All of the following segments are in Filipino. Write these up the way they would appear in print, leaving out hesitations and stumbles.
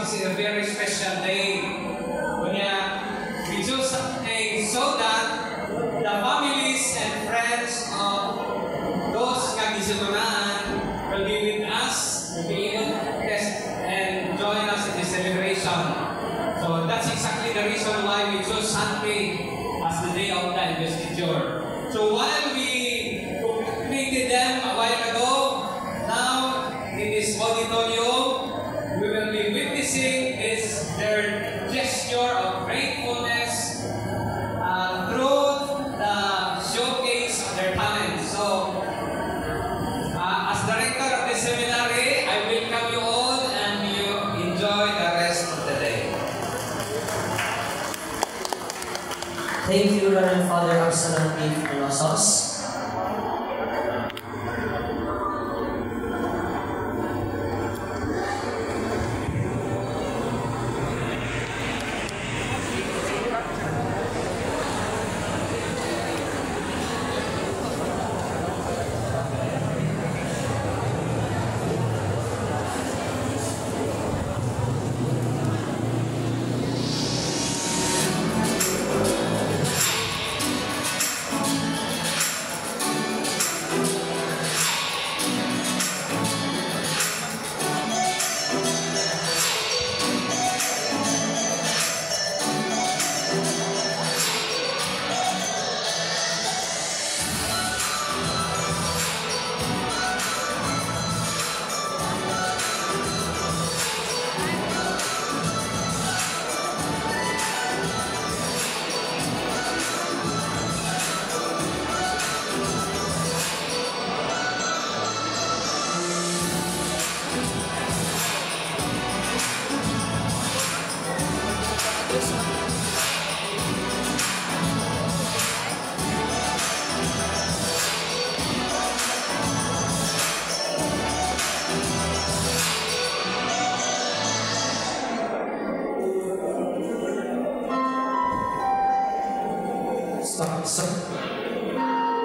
this is a very special day. We choose so that the families and friends of those Kagisutunaan will be with us, will be able to test and join us in this celebration. So that's exactly the reason why we chose Sunday as the day of the investiture. So while we completed them a while ago, now in this auditorium, we will be witnessing their gesture of gratefulness through the showcase of their talents. So, as director of the seminary, I welcome you all and you enjoy the rest of the day. Thank you, Reverend Father Absalom P. Rosas.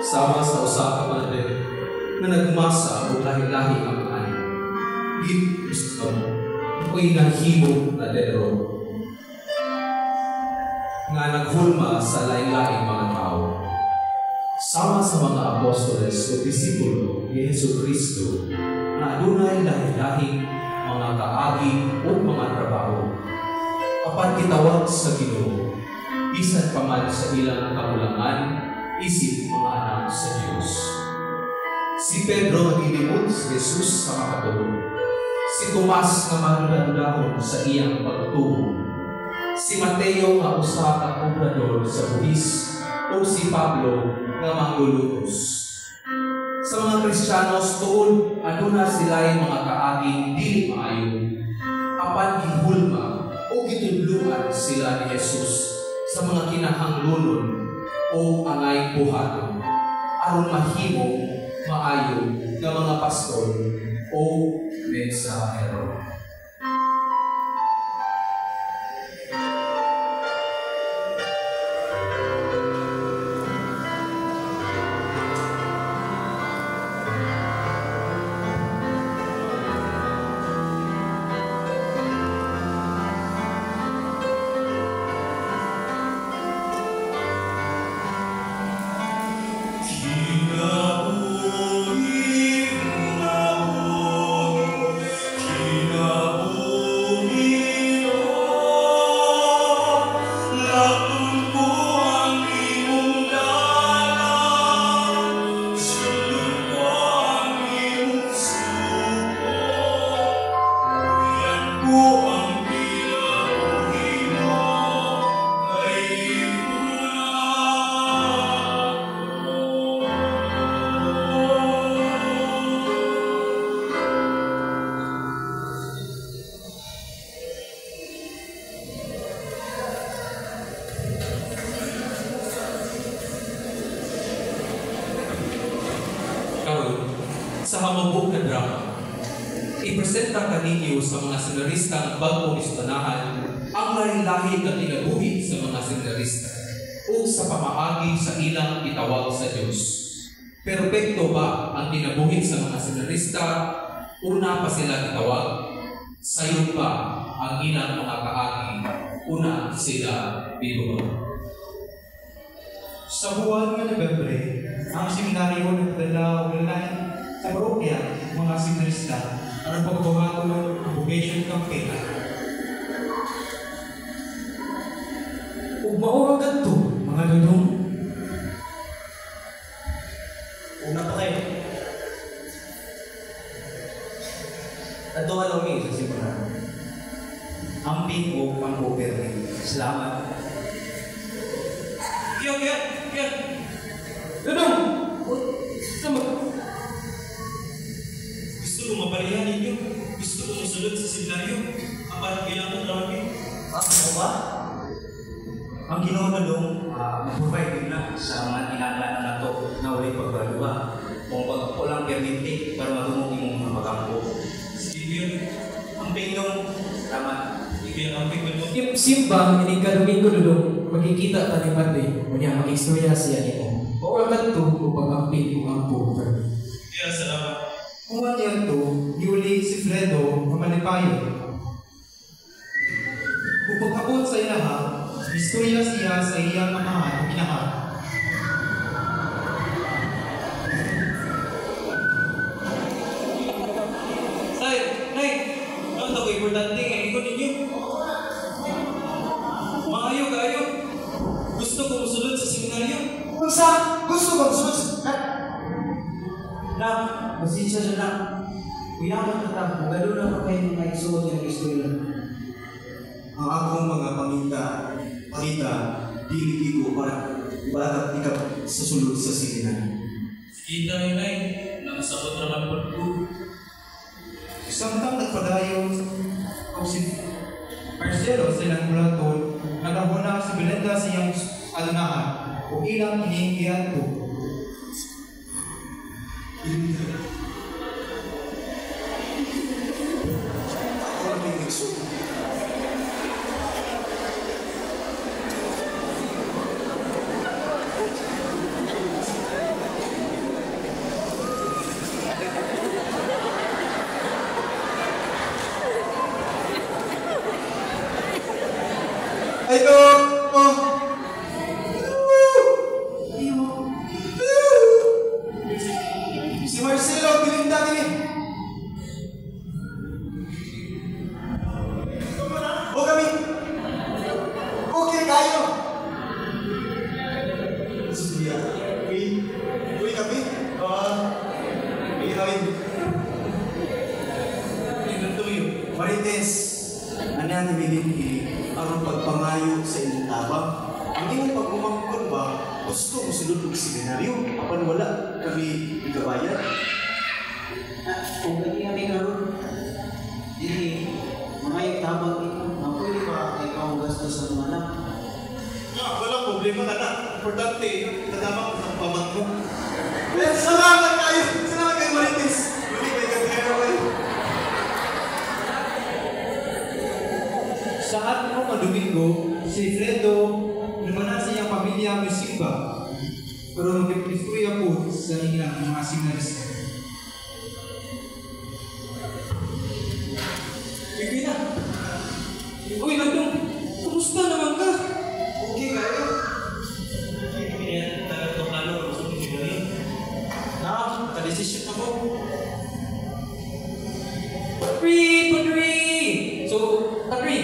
Sama sa usa ka madre nga nagmasa o lahi-lahi ang ani. Gid gusto mo ako'y nahimo na dero nga naghulma sa lahi-lahi mga tao. Sama sa mga apostoles o disipulo ni Jesucristo na adunay lahi-lahi mga kaagi o mga trabaho. Apan gitawag sa Ginoo bisan pa man sa ilang kakulangan isip mga anak sa Diyos. Si Pedro nagilimod si Jesus sa makatulog. Si Tomas nga manulandahon sa iyang pagtuo. Si Mateo nga usa ka obrador sa buhis o si Pablo nga manglulutos. Sa mga Kristiyanos tuon aduna sila'y mga kaaging dili maayo. Apan gihulma o gitudluan sila ni Jesus sa mga kinahanglunon o angay buhaton aron mahimo maayo nga mga pastor o mensahero. Sa hamabog na drama, ipresenta kaninyo sa mga senaristang bagong istunahan ang lahi-lahi na kinabuhi sa mga senarista o sa pamaagi sa ilang itawag sa Diyos. Perpekto ba ang kinabuhi sa mga senarista? Una pa sila itawag? Sayon ba ang ilang mga kaagi, una sila binuno. Sa buwan ng Nobyembre, ang seminaryo nagdala og lalaki sa parokya mga seminarista ang pagbuhato ng vocation campaign. Ug mao kadto, mga dudong. Una pa kayo. Adto ka lang sa simbahan. Amping o pang-governing. Salamat. Yan. Dudong! Gusto ko mapalihan ninyo. Gusto ko masulod sa seminaryo. Apan kailangan namin. Ano ba? Ang Ginoo na dong, mag-provide na sa mga kinahanglan na to na ulit pagbaluwa. Kung pagkulang permitte para matulong yung mga magampo. Sige yun. Ang pinong, tama. Ibig ang pinong. Yung simba, ini ka Domingo dudong, magkikita ta ni Padre, kunya mag-istorya siya nimo. Mao kadto ug pag-amping ug ampo. Kaya salamat. Kung ano yan to, Yuli si Fredo, mamalipayo. Kung pagkabot sa ilaha, istorya siya sa iyang amahan o kinahan. Nay, ano ito ko importante nga ikon ninyo? Maayo kayo. Gusto ko musulod sa seminaryo. Unsa? Gusto kong sunod sa... Na, pasensya siya na. Kuyaman na ta, magalo na pa kayo mga isuot yung istorya. Ang akong mga pangita, dili ko para ibarat ikap sa sulod sa silingan. Kita ni Nay, nakasabot naman po ko. Samtang nagpadayon o si Marcelo sa ilang mulaton, nagahuna si Belinda sa iyang alunahan o ilang iniingiyan ko. Ito! Oh! Si Marcelo, Belinda din. O kami. Okay kayo. Sudia. Uy kami. Uy kami. Marites. Ano nabilin ang pagpangayo sa inyong tabang. Ang inyong pagmumangkon ba, gusto mo sunod ng seminaryo? Apan wala kami igabayan. Kung ganyan ni karon, di mga tabang ito, pwede ba ikaw gastos sa mga anak? Walang problema na na. Importante, tatama ko ng pamang mo. Salamat kayo! Salamat kayo, Marites! Hindi kayo kagaya kayo. Sa ating mga Domingo, si Fredo lumana sa iyang pamilya may simba. Pero mag-ipuya po sa inyong mga seminarista. Sige na. Uy, Landong, kumusta naman ka? Okay kayo? Kaya talaga ito plano ko sa seminaryo. Nakadesisyon ako. Padre! So, Padre,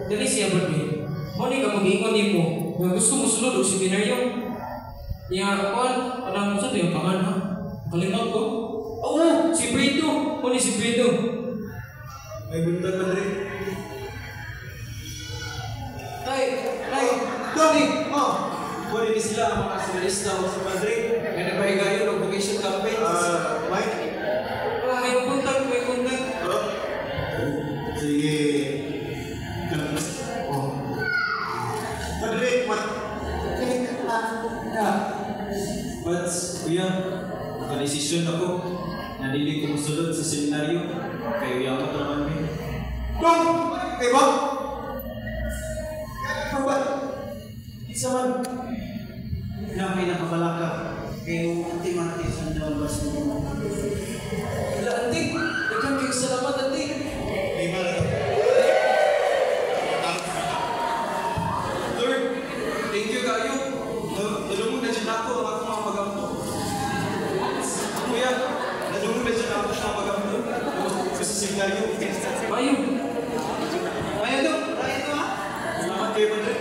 dali siya, Padre. Mali ka mag-ingon mo. Kung gusto mo sulod o seminaryo. Niya, anong sa ito yung pangan, ha? Kalimag ko? Oo, si Brito. Mali si Brito. May buntag, Padre. Tony! Pwede ni sila ang mga seminarista o sa Padre. May nagpahigayon ng vocation campaign. Mike? May kontak. Sige. Padre, But, kuya, nakadesisyon ako na dili ko musulod sa seminaryo. Kayo yaman ko naman eh. Dong! Kay ba? Pagbat? Isa man, Na may nakabalaka. kayo anti-mati sa nalabas mo. Wala, anting. Daghang kayo salamat, anting. May malaki. Mayo. Ayan Dok, ayan to ha. Salamat kayo, Padre.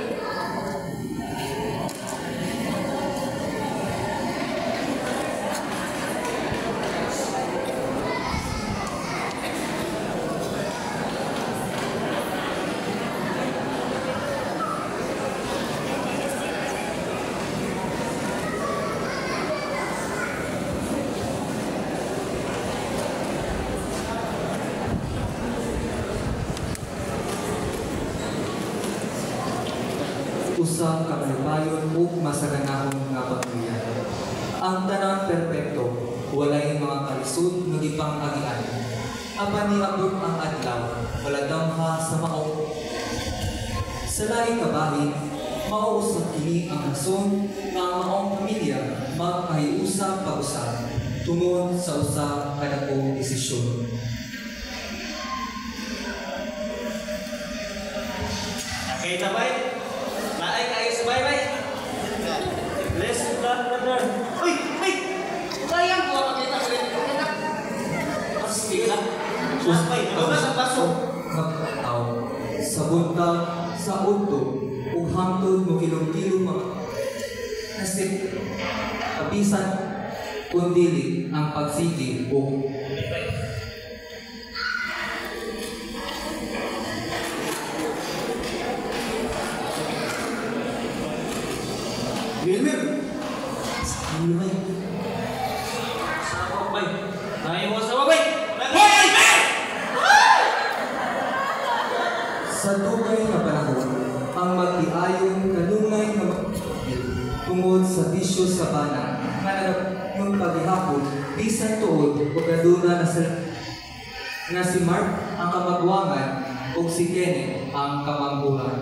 Usang kabaybayon ug masaganahon nga pamilya. Ang tanang perpekto, walay mga kalisod nga gipang-agian. Apan niabot ang adlaw, wala damha sa mao. Sa laing kabahin, mao usab kini ang rason nga ang maong pamilya magpahiusa pag-usab tungod sa usa ka dakong desisyon. Okay, tabay. Naay kayo sa baybay. Bless God, brother. Uy! Uy! Sayang ko ang makita ko rin. Sige lang. Bay, lunas ang baso. Magkataw, sa buntag, sa udto, ug hangtod mo kilong-kilong mga nasip, kapisan, kundili ang pagsigi o Wilmer! Ano ba yun? Sa ako, bay. Naay mo sa babay. Bay! Bay! sa dugay nga panahon, ang magtiayon kanungay nga magpapit tungod sa bisyo sa bana nga nagmong paghihapon bisan tuod o kaduna na nga si Mark ang kamagwangan ug si Kenneth ang kamangguhan.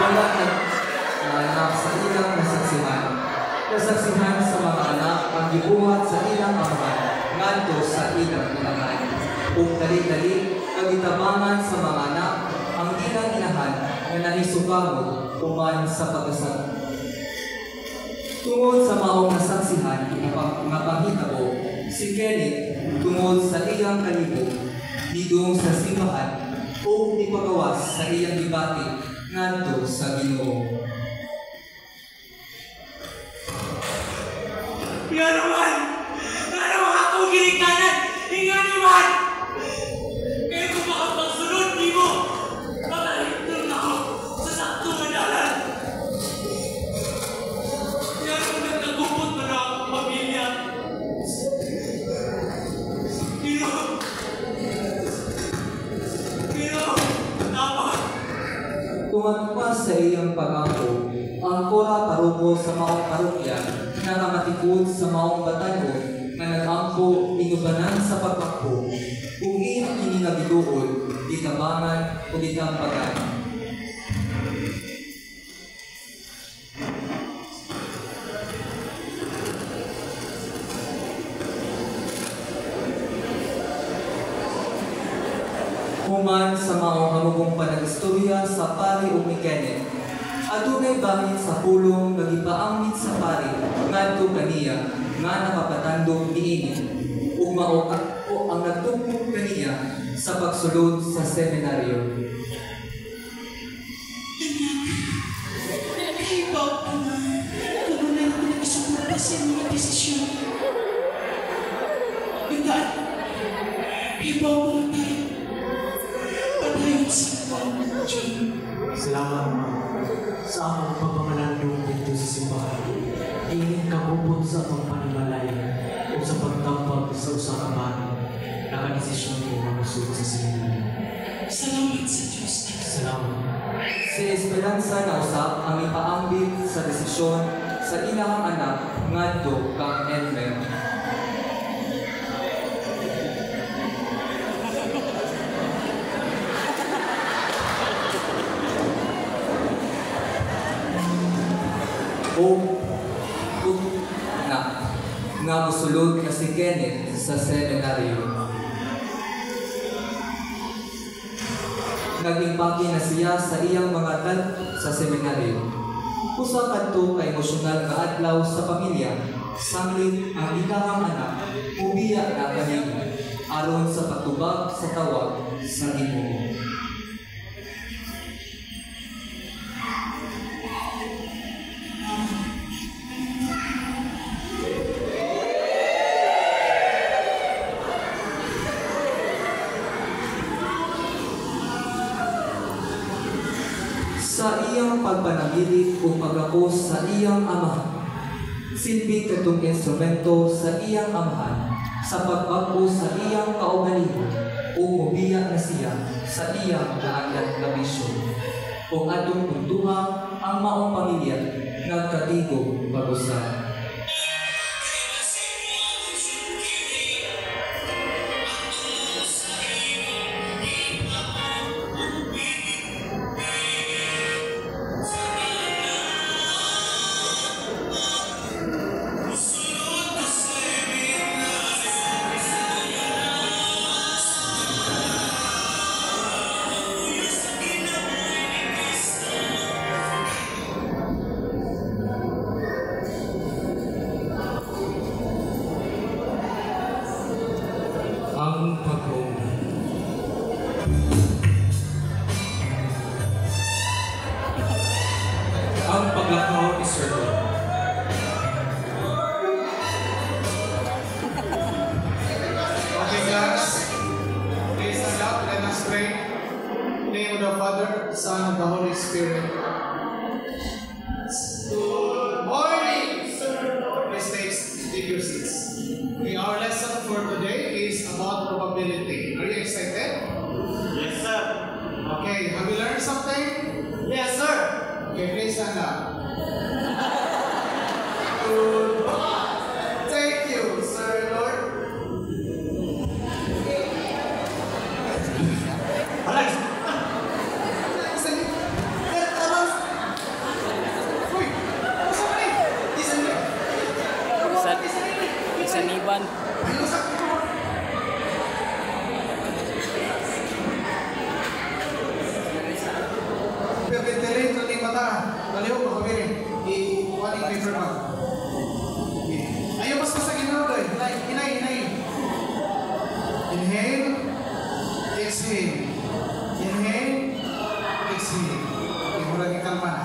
Wala anak sa ilang nasaksihan sa mga anak ang gibuhat sa ilang amahan ngadto sa ilang inahan ug dali-dali nagitabangan sa mga anak ang ilang inahan nga nahisugahod human sa pag-asal. Tungod sa maong nasaksihan nga panghitabo, si Kenneth tungod sa iyang kalibog nidung sa simbahan o ipagawas sa iyang gibati ngadto sa Ginoo. Nga naman! Nga naman ako ginikanan! Nga naman! Kaya kung makapagsunod di mo, makahintun ako sa saktong madalan. Nga naman nagkagupot na akong pamilya. Pero, tama. Tumatpas sa iyang pag-ako, ang kora parugo sa maong parokya na namatikod sa maong batayon na nag-ampo inubanan sa pagpakpo, kung iyang kini nga biduol, ditabangan o ditampagan. Human sa maong hamugong panag-istorya sa pari o ni Kenneth, adunay bahin sa pulong nga gipaambit sa pari ngadto kaniya nga nakapatandog niini ug mao o ang nagtugmod kaniya sa pagsulod sa seminaryo. Naghibaw ka na. Kanunay ko nagsusunod pa sa mga desisyon. Bigyan, hibaw mo lang tayo. Patayon sa mga Diyon. Salamat, Ma. Sa among pagpamalandong dito sa simbahan, ining kabubot sa atong panimalaya o sa pagtampag sa usang kabahan, nakadesisyon ko mamusod sa seminaryo. Salamat sa Diyos. Salamat. Si Esperanza na usap ang ipaambit sa desisyon sa ilang anak ngadto kang Elmer. o nga musulod na si Kenneth sa seminaryo. Nag-impake na siya sa iyang mga dal sa seminaryo. Usa kadto ka emosyonal nga adlaw sa pamilya, sanglit ang ikahang anak ubiya na kanina aron sa patubag sa tawag sa Ginoo. Sa iyang pagpanamilit o pagapos sa iyang ama, silbi katong instrumento sa iyang amahan sa pagbago sa iyang kaugalingon o mubiya na siya sa iyang naagad na misyon o atong puntuha ang maong pamilya nagkatigong pagusa. Ang paglakaw ni Sir Lord. Okay, guys. Please stand up. Let us pray. In the name of the Father, Son, and the Holy Spirit. Good morning, sir. Please take your seats. Okay, our lesson for today is about probability. Are you excited? Yes, sir. Okay, have you learned something? Yes, sir. Okay, please stand up. Goodbye. Thank you, Sir Lord. Alex! Uy! Masa ka rin? Isan rin? Isaniban. Ano sa... Pagkintili, ito yung mata. Baliw ko kami rin. I-waning paper bag. Ayaw mas pasagin na rin. Inay. Inhale. Exhale. Inhale. Exhale. Okay, mula ng kalma na.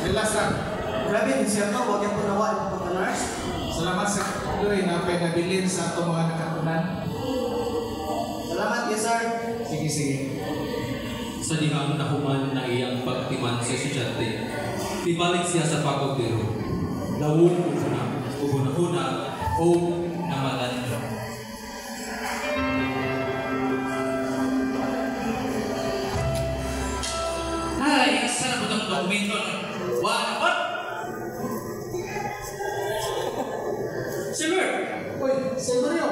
Relax lang. Grabe, hindi siya to. Huwag yung punawa yung pagka-nurse. Salamat sa Lord na pinabilin sa itong mga nakatunan. Salamat, yes, sir. Sige. Sa dihang nahuman na iyang pagtiman sa estudyante, ibalik siya sa pagkotero. Lawon ubuna o namalan. Ay, saan po itong dokumento? What? Sir, Uy, Sir Mario.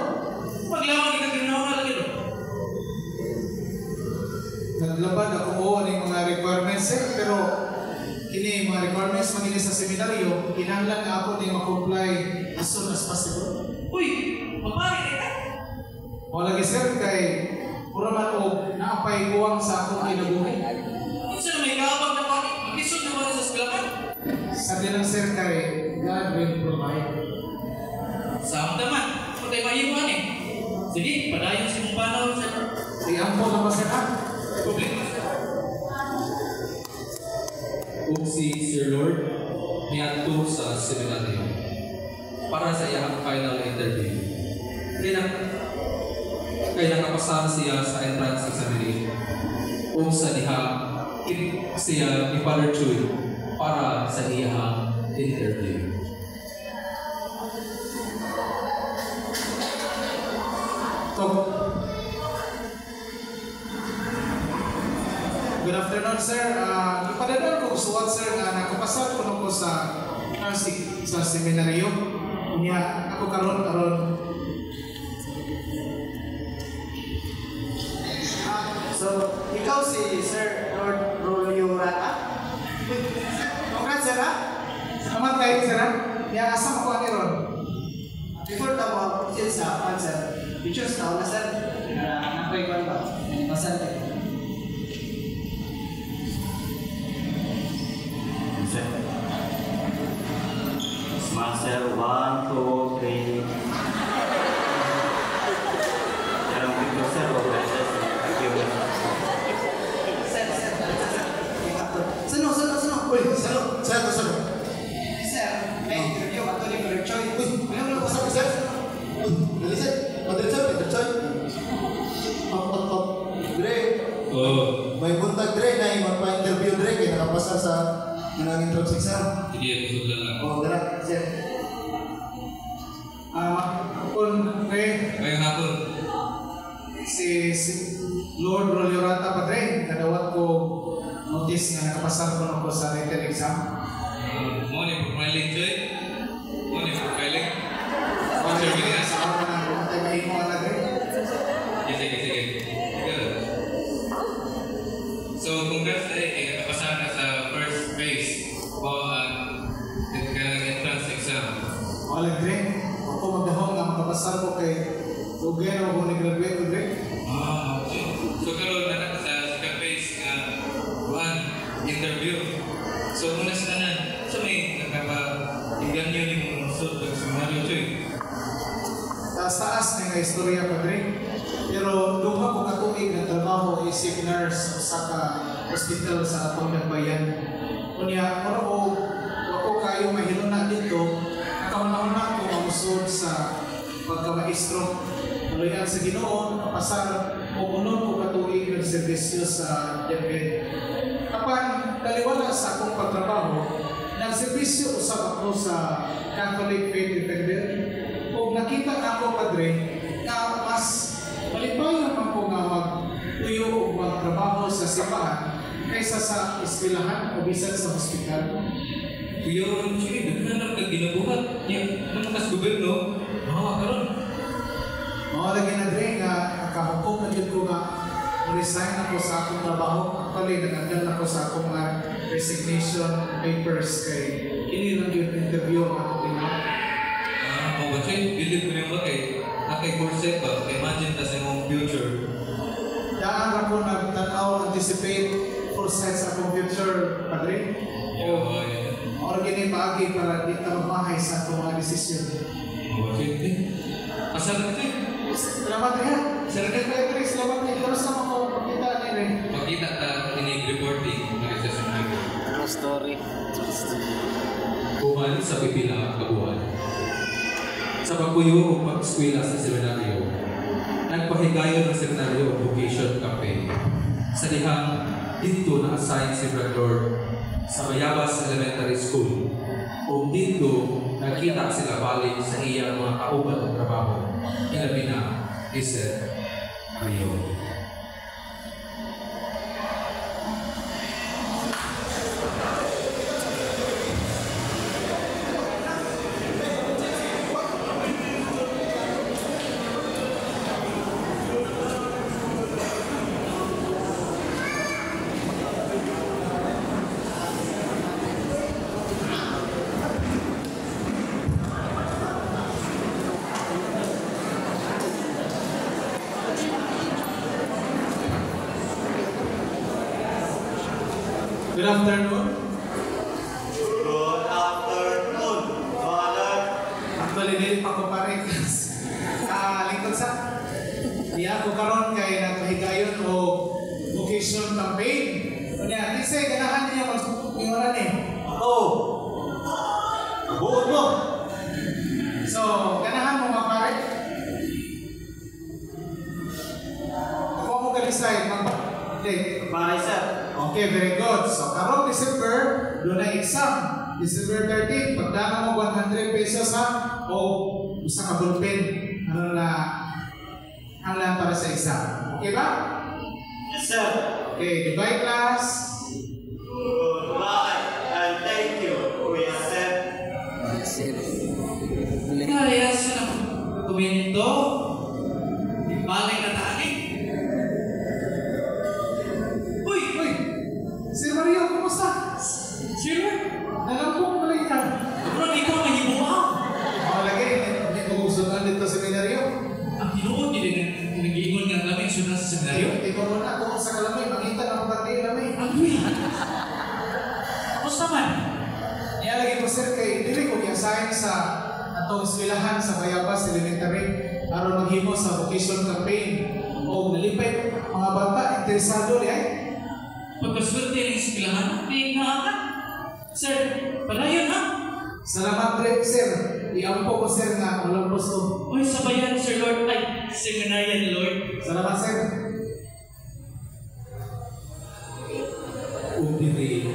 paglawan ka ginawa na lagi doon. Naglabad ako mo ang mga requirements sir, pero kini mga requirements magini sa seminaryo, kinahanglan na ako din ma-comply as soon as possible. Uy, mapari ka? O lagi sir, kay pura man og naapay buwang sa akong kinabuhi. Saan may kaabag na pari? Mag-isod naman sa skalaman. Sa dilang sir, kay God will provide. Saan naman? Patay maiwan eh. Sige, padayon si mong panaw, sir. Iampo na ba sir ha? Problema. Ug si Sir Lord niadto sa seminaryo para sa iyang final interview. Kaya nakapasahan siya sa entrance examination. Ug sa diha siya ni Father Chuy para sa iyang interview. Good afternoon, sir. Ipadadal ko suwat, sir, na nakapasal ko nung ko sa nursing sa seminaryo. Niya, ako karon. So, ikaw si Sir Lord Rollo Rata? Congrats, sir, ha? Salamat, Kaya asa mo ko ni Ron? Before ta mo proceed sa answer, pictures na una sir, na nakoy ko ba? Pasal tayo. Smile, sir. 1, 2, 3. Jarang picture, sir. Sano? Uy, sano? Sano? Sir, may interview ato ni Brother Choi. Ano mo Pasok, sir. Uy, nalisan. Mother Choy, Mother Choy. Up. Dre. May buntag, Dre, na magpa-interview, Dre, kaya nakapasa sa nanangin drugs exam. Sige, busog lang. Oh, dara, sir. Kung Ngayong hapon. si Lord Rolyorata Padre, kadawat ko notice nga nakapasar ko ako sa written exam. Morning profiling, Joy. Morning profiling. Wala Interview niya. sa ako na tayo mahimo na Padre. Sige. Good. So, congrats nakapasar ka sa first phase o entrance exam. Wala Padre, ako magdahong nga makapasar ko kay Ugay na ako ni-graduate Padre. Okay. So, karoon na sa second phase interview. So, una sa tanan, sa may nakapa-tinggan nyo yung mga scenario, Joy. Taas na nga istorya Padre. Pero duha ko katuig na trabaho isip nurse sa hospital sa atong nagbayan. Kunya, ako kayo mahiluna dito, nakauna-una ko mamusod sa pagkamaestro. Mulayan sa Ginoo, napasar o unon ko katuig ng serbisyo sa DepEd. Kapan kaliwala sa akong pagtrabaho, nagserbisyo usab ako sa Catholic Faith Defender. Kung nakita ako, Padre, na mas malibayan man ko nga magtuyo o magtrabaho sa simbahan kaysa sa eskwelahan o bisan sa hospital. Kuya, sige, doon na lang ginabuhat. Yung naman gobyerno, karoon. Mga lagi na Dre nga nakahukom na dyan ko nga resign ako sa akong trabaho. Actually, nag-agdan ako sa akong resignation papers kay ini lang yung interview ang akong tingnan. Kasi believe ko naman kay corset ba? Imagine tas yung future. Daan ako nagtanaw, anticipate foresight sa akong future, Padre. O gini paagi para di ka magmahay sa akong mga desisyon. Asal ito Salamat Dre ha. Salamat Dre, salamat Dre. Terus naman ko makita ni Dre. Makita ta reporting sa sumunod. True story. Bumalik sa pipila at kabuhan. Sa pagpuyo o pag-eskwela sa seminaryo, nagpahigayon ng seminaryo o vocation campaign. Sa dihang dito na-assign si Brother sa Bayabas Elementary School. O dito nakita sila balik sa iyang mga kauban ng trabaho. Ilabi na, Isel Rio. Good afternoon. Good afternoon, Father. Actually, dili pa ko pare. Lingkod sa. Di ako karon kay nagpahigayon o vocation campaign. Kunya, kasi ganahan niya mag-ingoran eh. Buod mo. So, ganahan mo mapare. Ako mo ka-decide. Pare, sir. Okay, very good. So, karong December, doon na exam. December 13, pagdana mo 100 pesos ha, o isa ka ballpen. Ano na, ang lang para sa exam. Okay ba? Yes, sir. Okay, goodbye class. Goodbye and thank you, Kuya Sir. Kaya sa komento, balik na tayo. Uy! Sir Mario, kumusta? Sir, Nalampok balik ka. bro, ikaw na hibuha. Seryo? Ikaw mo na kung sa kalamay, mangita na pagkati lamay. Kamusta man? Nialagay ko sir kay dili ko giasahin sa atong eskwelahan sa Bayabas Elementary aron maghimo sa vocation campaign o nalipay mga bata interesado ay Pagkaswerte ng sikilahan, may nga. Sir, palayon ha? salamat Dre sir. Iampo ko sir nga walang posto. Uy, sabayan, Sir Lord. Ay, seminaryan, Lord. Salamat sir. Diri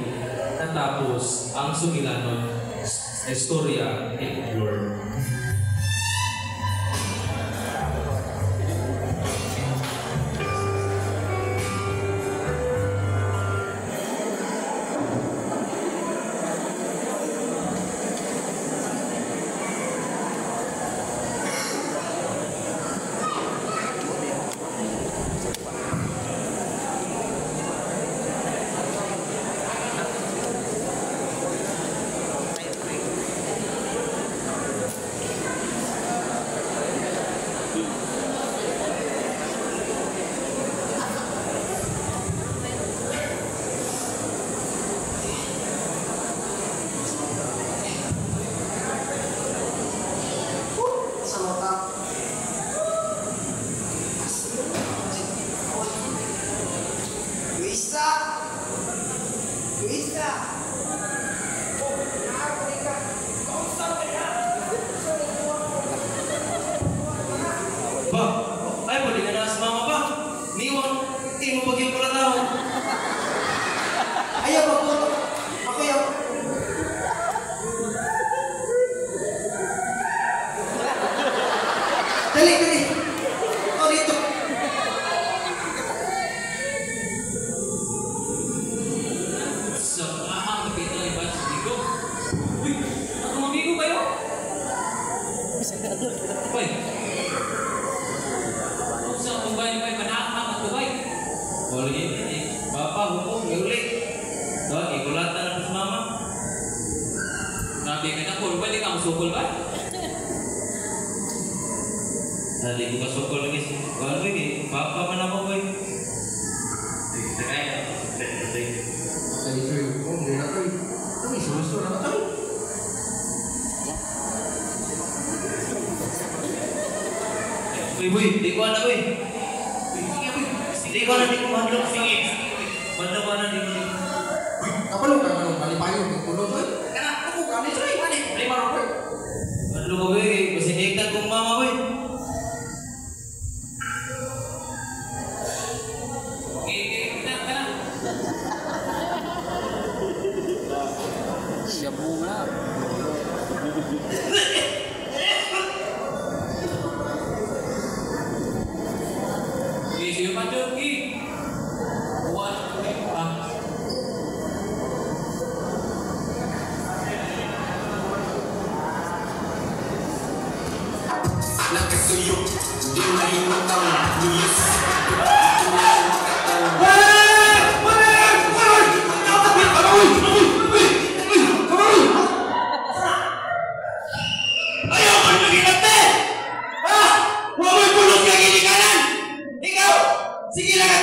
natapos ang sugilanon sa istorya ni Lord. Ba, ay, pwede ka na sa mama ba? Niwang, hindi mo bagay pala tao. Ayaw ako. Ako yaw. Dali, dali. O dito. Sa ang kapit na iba sa bigo. Uy, ako mamigo kayo? Uy. Sa kung bayan kayo manakang at tubay. Wala yun, Papa, hukom, ulit. Doon, ikulatan na sa mama. Sabi ka na, ba di ka masukol ba? Dali ko masukol lagi. Wala lagi, Papa man ako boy. Sakay na. Ay sir, hindi na kayo. Kami susto na tayo. Uy, boy, di ko na boy. Di ko na, di ko mandok. Sige. Mandok ka na, di ko na. Kapalo ka naman, palipayo, tulog boy. Kaya, ako kami sa'yo, mani. Lima rin, boy. Mandok ko, boy. Kasi higtan kong mama, boy. Sige, Pancho, Ki. Buwan. Nakasuyo, di na himataw, Luis. Ayaw ka nagigante! Ha? Huwag mo'y bulog ka ginikanan! Ikaw! Sige lang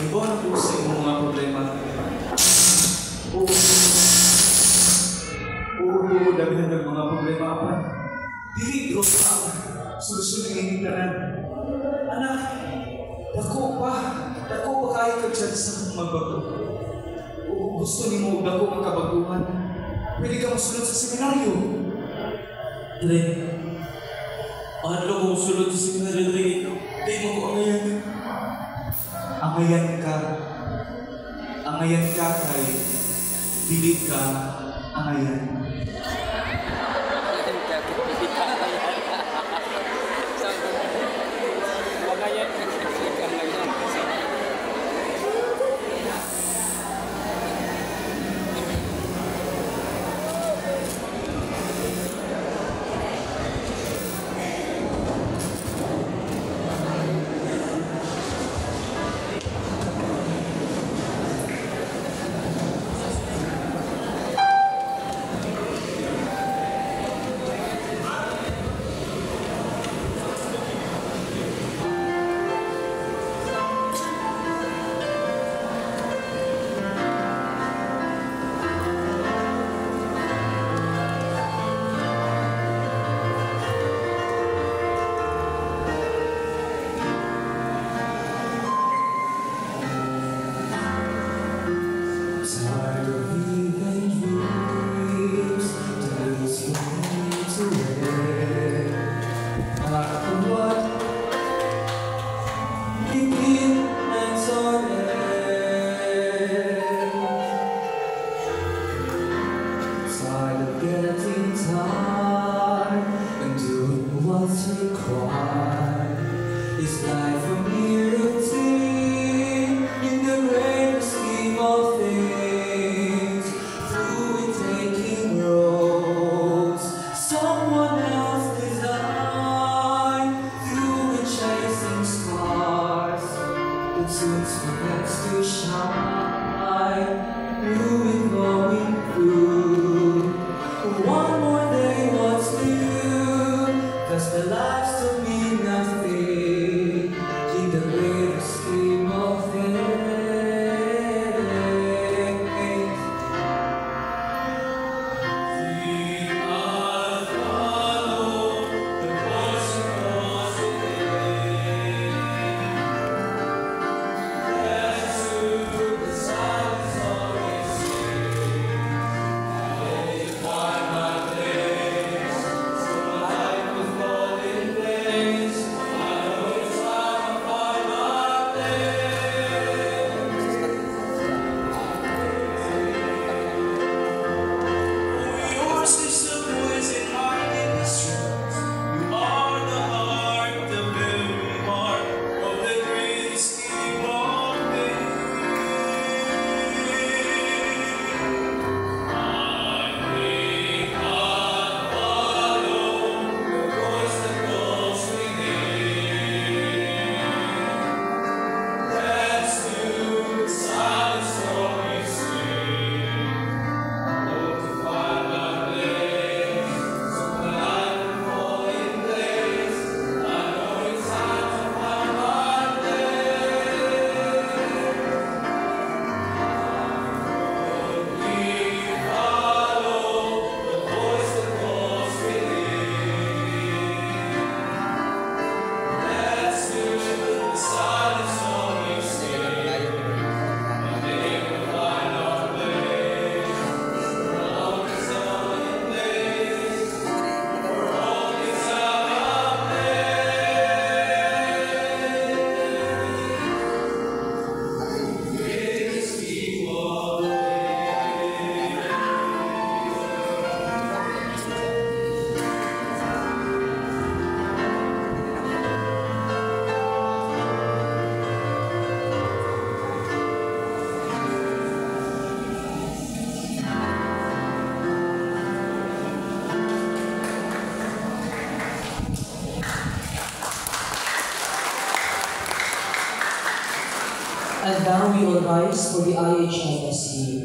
Ibuan ako sa imong mga problema. Oo, daghan ng mga problema pa. Dili drop ang solusyon ng inyong tanan. Anak, dako pa kayo ka dyan sa magbago. O gusto ni mo dako ang kabaguhan, pwede ka masunod sa seminaryo. Dre, paano ko sulod sa seminaryo, Dre? Di mo ko angayan. Angayan ka kay dili ka angayan. And now we will rise for the IHMSC.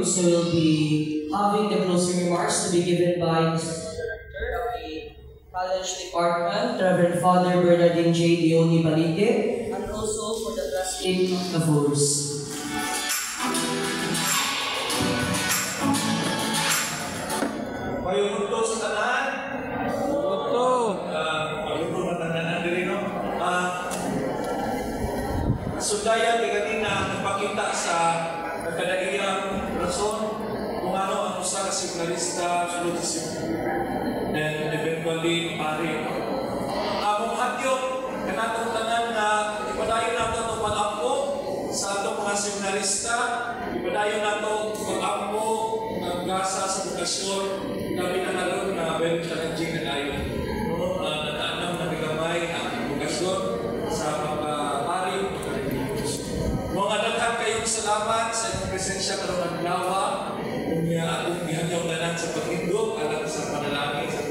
So we'll be having the closing remarks to be given by Mr. Director of the College Department, Reverend Father Bernardine J. Leone Balique, and also for the trustee of the force. Payunto sa tanan. Payunto. Payunto na tanan diri no. Sundaya di kanina nagpakita sa nagkadaiyang rason kung ano ang usa ka seminarista sulod sa then eventually pare. Among hadyok kanatong tanan na ipadayon nato itong pag-ampo sa atong mga seminarista, ipadayon nato pag-ampo ng gasa sa edukasyon. Kami na naroon na very challenging na tayo. No, nataanam na bigamay ang edukasyon sa mga pari. Mga daghan kayong salamat sa inyong presensya karong adlaw. Unya atong gihanyaw tanan sa pagindog alang sa panalangin sa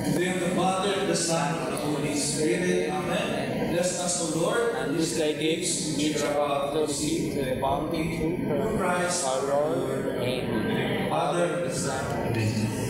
In the name of the Father, the Son, and the Holy Spirit. Amen. Bless us, O Lord, and this thy gifts, which are about to receive the bounty through Christ our Lord. Amen. Father, the Son, and the